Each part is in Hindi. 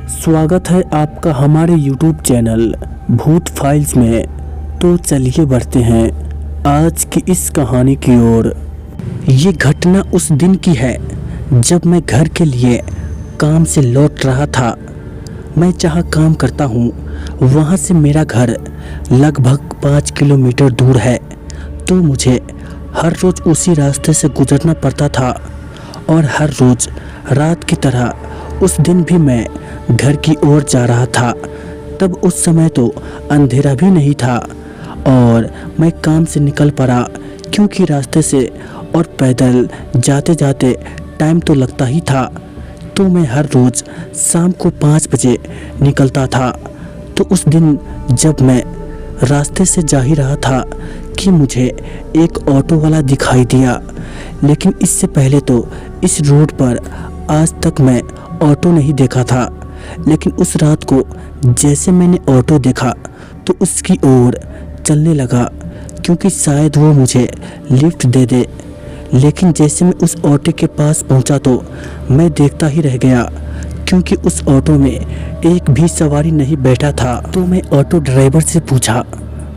स्वागत है आपका हमारे YouTube चैनल भूत फाइल्स में। तो चलिए बढ़ते हैं आज की इस कहानी की ओर। ये घटना उस दिन की है जब मैं घर के लिए काम से लौट रहा था। मैं जहाँ काम करता हूँ वहाँ से मेरा घर लगभग 5 किलोमीटर दूर है, तो मुझे हर रोज़ उसी रास्ते से गुजरना पड़ता था और हर रोज़ रात की तरह उस दिन भी मैं घर की ओर जा रहा था। तब उस समय तो अंधेरा भी नहीं था और मैं काम से निकल पड़ा, क्योंकि रास्ते से और पैदल जाते जाते टाइम तो लगता ही था। तो मैं हर रोज़ शाम को 5 बजे निकलता था। तो उस दिन जब मैं रास्ते से जा ही रहा था कि मुझे एक ऑटो वाला दिखाई दिया, लेकिन इससे पहले तो इस रोड पर आज तक मैं ऑटो नहीं देखा था। लेकिन उस रात को जैसे मैंने ऑटो देखा तो उसकी ओर चलने लगा, क्योंकि शायद वो मुझे लिफ्ट दे दे। लेकिन जैसे मैं उस ऑटो के पास पहुंचा तो मैं देखता ही रह गया, क्योंकि उस ऑटो में एक भी सवारी नहीं बैठा था। तो मैं ऑटो ड्राइवर से पूछा,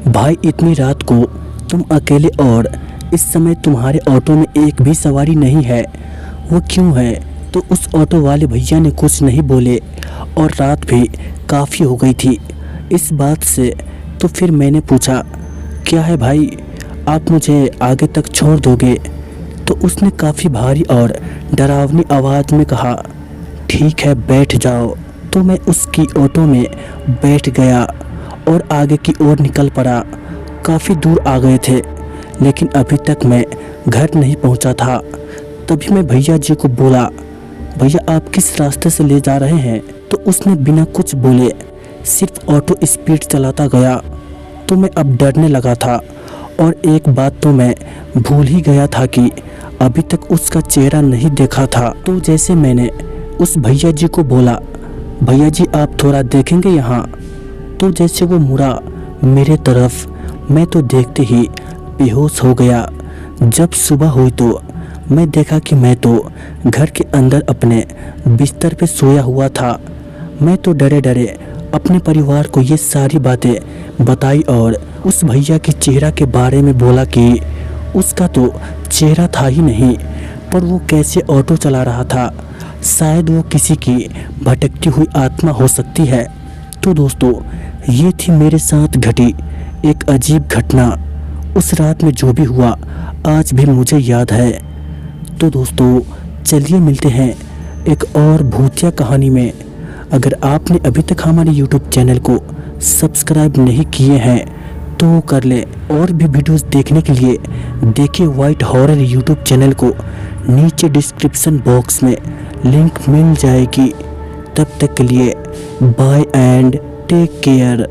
भाई इतनी रात को तुम अकेले और इस समय तुम्हारे ऑटो में एक भी सवारी नहीं है, वो क्यों है? तो उस ऑटो वाले भैया ने कुछ नहीं बोले और रात भी काफ़ी हो गई थी इस बात से। तो फिर मैंने पूछा, क्या है भाई, आप मुझे आगे तक छोड़ दोगे? तो उसने काफ़ी भारी और डरावनी आवाज़ में कहा, ठीक है बैठ जाओ। तो मैं उसकी ऑटो में बैठ गया और आगे की ओर निकल पड़ा। काफ़ी दूर आ गए थे, लेकिन अभी तक मैं घर नहीं पहुंचा था। तभी मैं भैया जी को बोला, भैया आप किस रास्ते से ले जा रहे हैं? तो उसने बिना कुछ बोले सिर्फ ऑटो स्पीड चलाता गया। तो मैं अब डरने लगा था और एक बात तो मैं भूल ही गया था कि अभी तक उसका चेहरा नहीं देखा था। तो जैसे मैंने उस भैया जी को बोला, भैया जी आप थोड़ा देखेंगे यहाँ? तो जैसे वो मुड़ा मेरे तरफ, मैं तो देखते ही बेहोश हो गया। जब सुबह हुई तो मैं देखा कि मैं तो घर के अंदर अपने बिस्तर पे सोया हुआ था। मैं तो डरे डरे अपने परिवार को ये सारी बातें बताई और उस भैया के चेहरा के बारे में बोला कि उसका तो चेहरा था ही नहीं, पर वो कैसे ऑटो चला रहा था। शायद वो किसी की भटकती हुई आत्मा हो सकती है। तो दोस्तों, ये थी मेरे साथ घटी एक अजीब घटना। उस रात में जो भी हुआ आज भी मुझे याद है। तो दोस्तों चलिए मिलते हैं एक और भूतिया कहानी में। अगर आपने अभी तक हमारे YouTube चैनल को सब्सक्राइब नहीं किए हैं तो कर ले, और भी वीडियोस देखने के लिए देखिए वाइट हॉरर YouTube चैनल को। नीचे डिस्क्रिप्शन बॉक्स में लिंक मिल जाएगी। तब तक के लिए बाय एंड टेक केयर।